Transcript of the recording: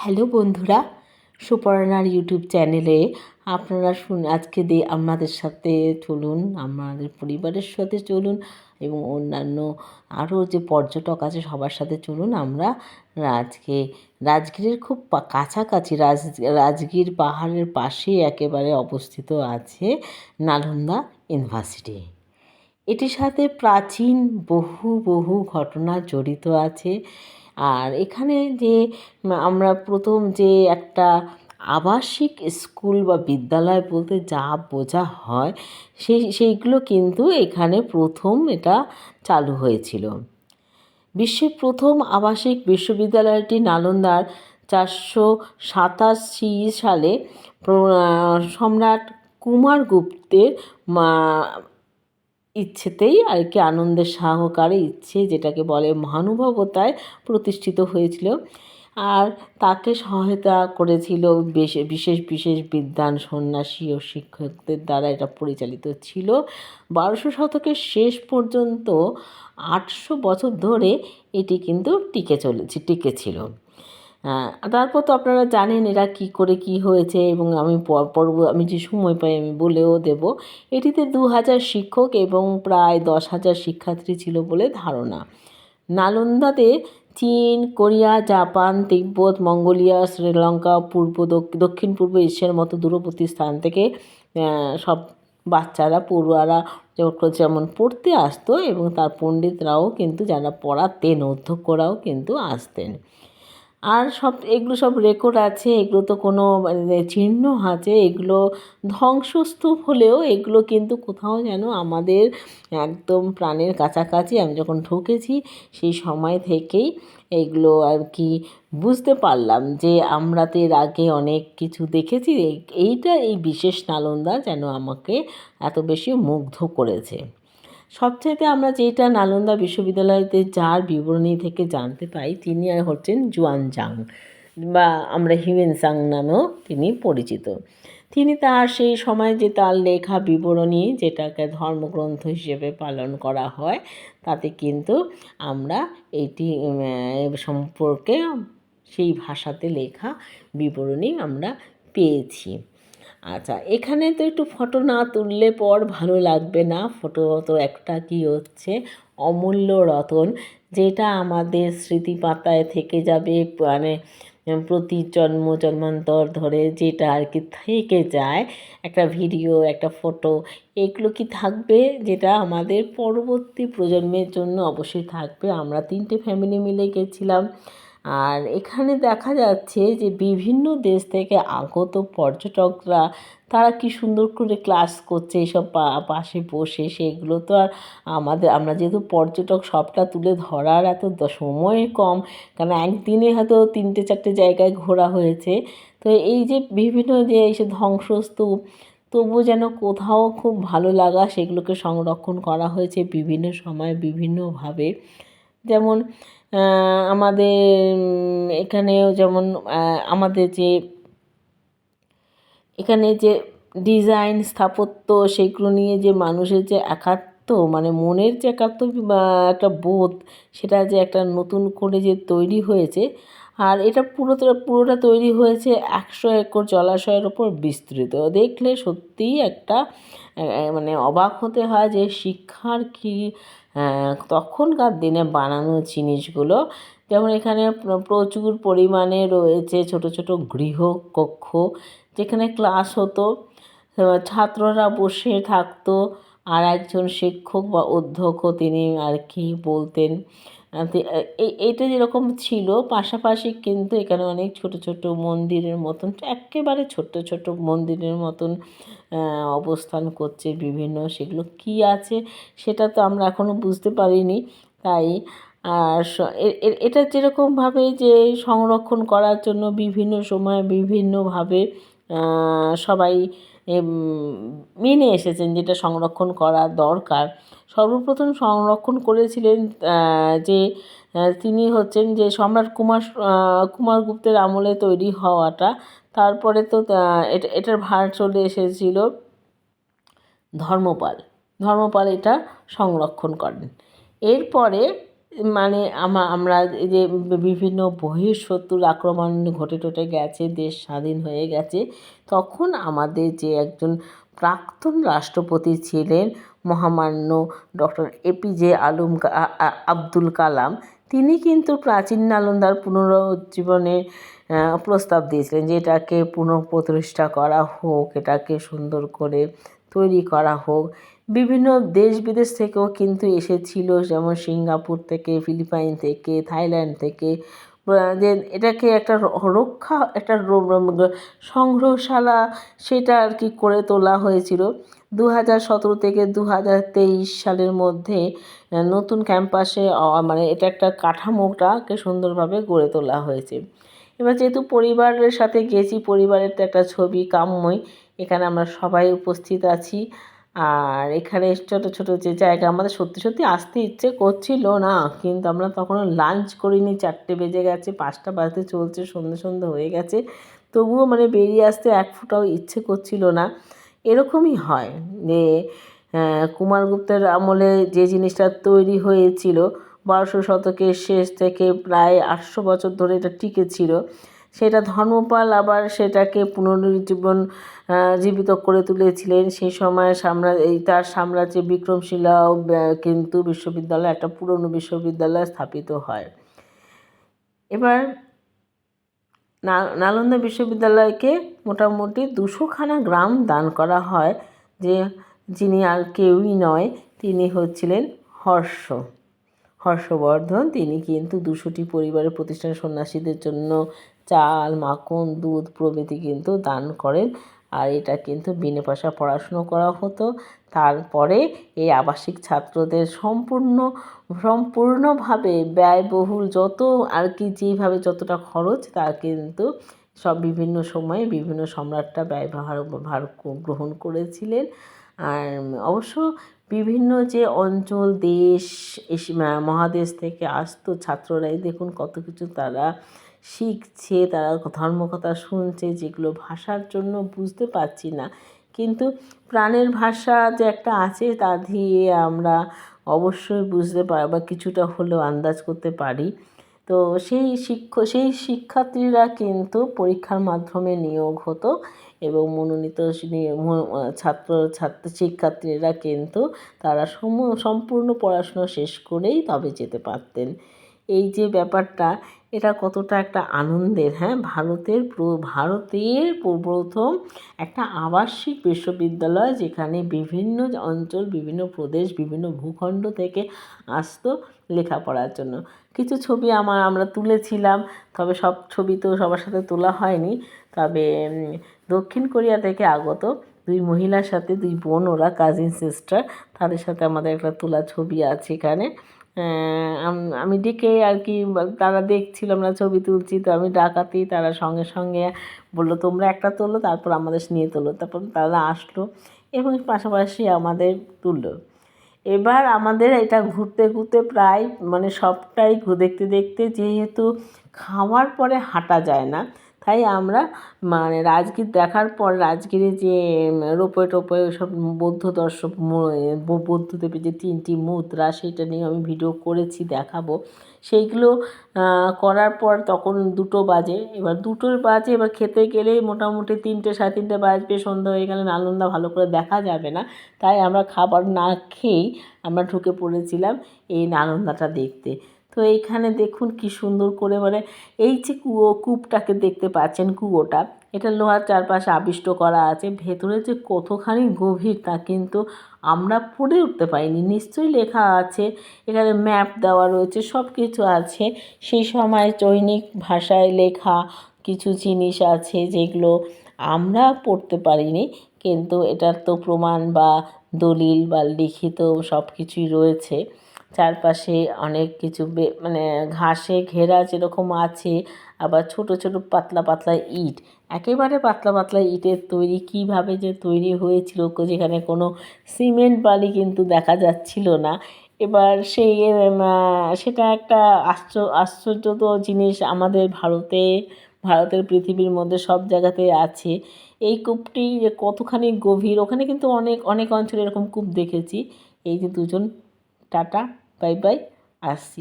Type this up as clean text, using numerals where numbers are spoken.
Hello বন্ধুরা, সুপর্ণার YouTube চ্যানেলে আপনারা আজকে আমাদের সাথে চলুন, আমাদের পরিবারের সাথে চলুন এবং অন্যান্য আরও যে পর্যটক আছে সবার সাথে চলুন। আমরা আজকে রাজগীরের খুব কাছাকাছি রাজগীর পাহাড়ের পাশেই একেবারে অবস্থিত আছে নালন্দা ইউনিভার্সিটি। এটির সাথে প্রাচীন বহু বহু ঘটনা জড়িত আছে। আর এখানে যে আমরা প্রথম যে একটা আবাসিক স্কুল বা বিদ্যালয় বলতে যা বোঝা হয় সেইগুলো কিন্তু এখানে প্রথম এটা চালু হয়েছিল। বিশ্বের প্রথম আবাসিক বিশ্ববিদ্যালয়টি নালন্দার 487 সালে সম্রাট কুমারগুপ্তের ইচ্ছেতেই আর কি, আনন্দের সহকারে ইচ্ছে যেটাকে বলে মহানুভবতায় প্রতিষ্ঠিত হয়েছিল। আর তাকে সহায়তা করেছিল বিশেষ বিশেষ বিদ্বান সন্ন্যাসী ও শিক্ষকদের দ্বারা এটা পরিচালিত ছিল। 1200 শতকের শেষ পর্যন্ত 800 বছর ধরে এটি কিন্তু টিকে ছিল। তারপর তো আপনারা জানেন এরা কি করে কি হয়েছে, এবং আমি যে সময় পাই আমি বলেও দেব। এটিতে 2000 শিক্ষক এবং প্রায় 10,000 শিক্ষার্থী ছিল বলে ধারণা। নালন্দাতে চীন, কোরিয়া, জাপান, তিব্বত, মঙ্গোলিয়া, শ্রীলঙ্কা, দক্ষিণ পূর্ব এশিয়ার মতো দূরবর্তী স্থান থেকে সব বাচ্চারা পড়ুয়ারা যেমন পড়তে আসতো, এবং তার পণ্ডিতরাও কিন্তু যারা পড়াতেন, অধ্যক্ষরাও কিন্তু আসতেন। আর এগুলো সব রেকর্ড আছে, এগুলো তো কোনো চিহ্ন আছে, এগুলো ধ্বংসস্তূপ হলেও এগুলো কিন্তু কোথাও যেন আমাদের একদম প্রাণের কাছাকাছি। আমি যখন ঢুকেছি সেই সময় থেকেই এইগুলো আর কি বুঝতে পারলাম যে আমরা তো এর আগে অনেক কিছু দেখেছি, এই বিশেষ নালন্দা যেন আমাকে এত বেশি মুগ্ধ করেছে। সবচাইতে আমরা যেটা নালন্দা বিশ্ববিদ্যালয়তে যার বিবরণী থেকে জানতে পাই তিনি হচ্ছেন জুয়ানজাং, বা আমরা হিউয়েনসাং নামেও তিনি পরিচিত। তিনি তার সেই সময় যে তার লেখা বিবরণী, যেটাকে ধর্মগ্রন্থ হিসেবে পালন করা হয়, তাতে কিন্তু আমরা এইটি সম্পর্কে সেই ভাষাতে লেখা বিবরণী আমরা পেয়েছি। আচ্ছা, এখানে তো একটু ফটো না তুললে পর ভালো লাগবে না। ফটো তো একটা কি হচ্ছে অমূল্য রতন, যেটা আমাদের স্মৃতিপাতায় থেকে যাবে, মানে প্রতি জন্মান্তর ধরে যেটা আর কি থেকে যায়, একটা ভিডিও, একটা ফটো, এগুলো কি থাকবে, যেটা আমাদের পরবর্তী প্রজন্মের জন্য অবশ্যই থাকবে। আমরা 3টে ফ্যামিলি মিলে গেছিলাম। আর এখানে দেখা যাচ্ছে যে বিভিন্ন দেশ থেকে আগত পর্যটকরা তারা কি সুন্দর করে ক্লাস করছে এইসব পাশে বসে। সেগুলো তো আর আমরা যেহেতু পর্যটক সবটা তুলে ধরার এত সময় কম, কারণ একদিনে হয়তো 3-4টে জায়গায় ঘোরা হয়েছে। তো এই যে বিভিন্ন যে এইসব ধ্বংসস্তূপ, তবু যেন কোথাও খুব ভালো লাগা, সেগুলোকে সংরক্ষণ করা হয়েছে বিভিন্ন সময় বিভিন্নভাবে। যেমন আমাদের এখানেও যেমন আমাদের যে এখানে যে ডিজাইন স্থাপত্য, সেগুলো নিয়ে যে মানুষের যে একাত্ম, মানে মনের যে একাত্ম বা একটা বোধ, সেটা যে একটা নতুন করে যে তৈরি হয়েছে। আর এটা পুরোটা তৈরি হয়েছে 100 একর জলাশয়ের ওপর বিস্তৃত। দেখলে সত্যিই একটা মানে অবাক হতে হয় যে শিক্ষার কি তখনকার দিনে বানানো জিনিসগুলো। যেমন এখানে প্রচুর পরিমাণে রয়েছে ছোট ছোট গৃহকক্ষ, যেখানে ক্লাস হতো, ছাত্ররা বসে থাকতো, আর একজন শিক্ষক বা অধ্যক্ষ তিনি আর কি বলতেন। এইটা যেরকম ছিল, পাশাপাশি কিন্তু এখানে অনেক ছোট ছোট মন্দিরের মতন, একেবারে ছোট্ট ছোট মন্দিরের মতন অবস্থান করছে বিভিন্ন। সেগুলো কি আছে সেটা তো আমরা এখনও বুঝতে পারিনি। তাই আর এটা যেরকমভাবে যে সংরক্ষণ করার জন্য বিভিন্ন সময় বিভিন্নভাবে সবাই মেনে এসেছেন যেটা সংরক্ষণ করা দরকার। সর্বপ্রথম সংরক্ষণ করেছিলেন যে তিনি হচ্ছেন যে সম্রাট কুমারগুপ্তের আমলে তৈরি হওয়াটা। তারপরে তো এটার ভার চলে এসেছিল ধর্মপাল এটা সংরক্ষণ করেন। এরপরে মানে আমরা এই যে বিভিন্ন বহিঃশত্রুর আক্রমণ ঘটে টটে গেছে, দেশ স্বাধীন হয়ে গেছে, তখন আমাদের যে একজন প্রাক্তন রাষ্ট্রপতি ছিলেন মহামান্য ডক্টর এপিজে আব্দুল কালাম, তিনি কিন্তু প্রাচীন নালন্দার পুনরুজ্জীবনের প্রস্তাব দিয়েছিলেন যে এটাকে পুনঃপ্রতিষ্ঠা করা হোক, এটাকে সুন্দর করে তৈরি করা হোক। বিভিন্ন দেশ বিদেশ থেকেও কিন্তু এসেছিল, যেমন সিঙ্গাপুর থেকে, ফিলিপাইন থেকে, থাইল্যান্ড থেকে, যে এটাকে একটা রক্ষা, একটা সংগ্রহশালা সেটা আর কি করে তোলা হয়েছিল। 2017 থেকে 2023 সালের মধ্যে নতুন ক্যাম্পাসে মানে এটা একটা কাঠামোটাকে সুন্দরভাবে গড়ে তোলা হয়েছে। এবার যেহেতু পরিবারের সাথে গেছি, পরিবারের তো একটা ছবি কাম্যই, এখানে আমরা সবাই উপস্থিত আছি। আর এখানে ছোটো ছোটো যে জায়গা, আমাদের সত্যি সত্যি আসতে ইচ্ছে করছিল না, কিন্তু আমরা তখনও লাঞ্চ করিনি, 4টে বেজে গেছে, 5টা বাজতে চলছে, সন্ধে সন্ধে হয়ে গেছে, তবুও মানে বেরিয়ে আসতে এক ফোঁটাও ইচ্ছে করছিল না। এরকমই হয় যে কুমারগুপ্তের আমলে যে জিনিসটা তৈরি হয়েছিল 1200 শতকের শেষ থেকে প্রায় 800 বছর ধরে এটা টিকে ছিল, সেটা ধর্মপাল আবার সেটাকে পুনরুজ্জীবন জীবিত করে তুলেছিলেন। সেই সময় তার সাম্রাজ্যে বিক্রমশিলাও কিন্তু বিশ্ববিদ্যালয়, একটা পুরনো বিশ্ববিদ্যালয় স্থাপিত হয়। এবার নালন্দা বিশ্ববিদ্যালয়কে মোটামুটি 200খানা গ্রাম দান করা হয়, যিনি আর কেউই নয়, তিনি হচ্ছিলেন হর্ষবর্ধন। তিনি কিন্তু 200টি পরিবারের প্রতিষ্ঠান সন্ন্যাসীদের জন্য চাল, মাখন, দুধ প্রভৃতি কিন্তু দান করেন। আর এটা কিন্তু বিনা পয়সায় পড়াশুনো করা হতো। তারপরে এই আবাসিক ছাত্রদের সম্পূর্ণভাবে ব্যয়বহুল যত আর কি, যেভাবে যতটা খরচ, তা কিন্তু সব বিভিন্ন সময়ে বিভিন্ন সম্রাটরা ভার গ্রহণ করেছিলেন। আর অবশ্য বিভিন্ন যে অঞ্চল, দেশ, মহাদেশ থেকে আসতো ছাত্ররাই, দেখুন কত কিছু তারা শিখছে, তারা ধর্মকথা শুনছে, যেগুলো ভাষার জন্য বুঝতে পারছি না, কিন্তু প্রাণের ভাষা যে একটা আছে তা দিয়ে আমরা অবশ্যই বুঝতে পারি বা কিছুটা হলেও আন্দাজ করতে পারি। তো সেই শিক্ষার্থীরা কিন্তু পরীক্ষার মাধ্যমে নিয়োগ হতো এবং মনোনীত শিক্ষার্থীরা কিন্তু তারা সম্পূর্ণ পড়াশুনো শেষ করেই তবে যেতে পারতেন। এই যে ব্যাপারটা, এটা কতটা একটা আনন্দের, হ্যাঁ, ভারতের প্রথম একটা আবাসিক বিশ্ববিদ্যালয়, যেখানে বিভিন্ন অঞ্চল, বিভিন্ন প্রদেশ, বিভিন্ন ভূখণ্ড থেকে আসতো লেখাপড়ার জন্য। কিছু ছবি আমরা তুলেছিলাম, তবে সব ছবি তো সবার সাথে তোলা হয়নি। তবে দক্ষিণ কোরিয়া থেকে আগত 2 মহিলার সাথে, 2 বোন, ওরা কাজিন সিস্টার, তাদের সাথে আমাদের একটা তোলা ছবি আছে এখানে। আমি ডেকে আর কি, তারা দেখছিল আমরা ছবি তুলছি, তো আমি ডাকাতেই তারা সঙ্গে সঙ্গে বললো তোমরা একটা তোলো, তারপর আমাদের নিয়ে তোলো। তারপর তারা আসলো এবং পাশাপাশি আমাদের তুললো। এবার আমাদের এটা ঘুরতে ঘুরতে প্রায় মানে সবটাই দেখতে দেখতে, যেহেতু খাওয়ার পরে হাঁটা যায় না, তাই আমরা মানে রাজগীর দেখার পর রাজগীরে যে রোপওয়ে টোপওয়ে ওইসব বৌদ্ধদেবের যে 3টি মুদ্রা, সেইটা নিয়ে আমি ভিডিও করেছি, দেখাবো সেইগুলো। করার পর তখন 2টো বাজে। এবার 2টোর বাজে, এবার খেতে গেলেই মোটামুটি 3টে, 3:30 বাজবে, সন্ধ্যা হয়ে গেলে নালন্দা ভালো করে দেখা যাবে না। তাই আমরা খাবার না খেয়েই আমরা ঢুকে পড়েছিলাম এই নালন্দাটা দেখতে। তো এইখানে দেখুন কি সুন্দর করে, মানে এই যে কূপটাকে দেখতে পাচ্ছেন, কুয়োটা, এটা লোহার চারপাশে আবিষ্ট করা আছে। ভেতরে যে কতখানি গভীর তা কিন্তু আমরা পড়ে উঠতে পারিনি, নিশ্চয়ই লেখা আছে, এখানে ম্যাপ দেওয়া রয়েছে, সব কিছু আছে। সেই সময় চৈনিক ভাষায় লেখা কিছু জিনিস আছে যেগুলো আমরা পড়তে পারিনি, কিন্তু এটার তো প্রমাণ বা দলিল বা লিখিত সব কিছুই রয়েছে। চারপাশে অনেক কিছু মানে ঘাসে ঘেরা যেরকম আছে, আবার ছোট ছোট পাতলা পাতলা ইট, একেবারে পাতলা পাতলা ইটের তৈরি, কীভাবে যে তৈরি হয়েছিল, যেখানে কোনো সিমেন্ট বালি কিন্তু দেখা যাচ্ছিল না। এবার সেটা একটা আশ্চর্য তো জিনিস, আমাদের ভারতের পৃথিবীর মধ্যে সব জায়গাতেই আছে। এই কূপটি যে কতখানি গভীর, ওখানে কিন্তু অনেক অনেক অঞ্চলে এরকম কূপ দেখেছি। এই যে দুজন, টাটা, বাই বাই, আসছি।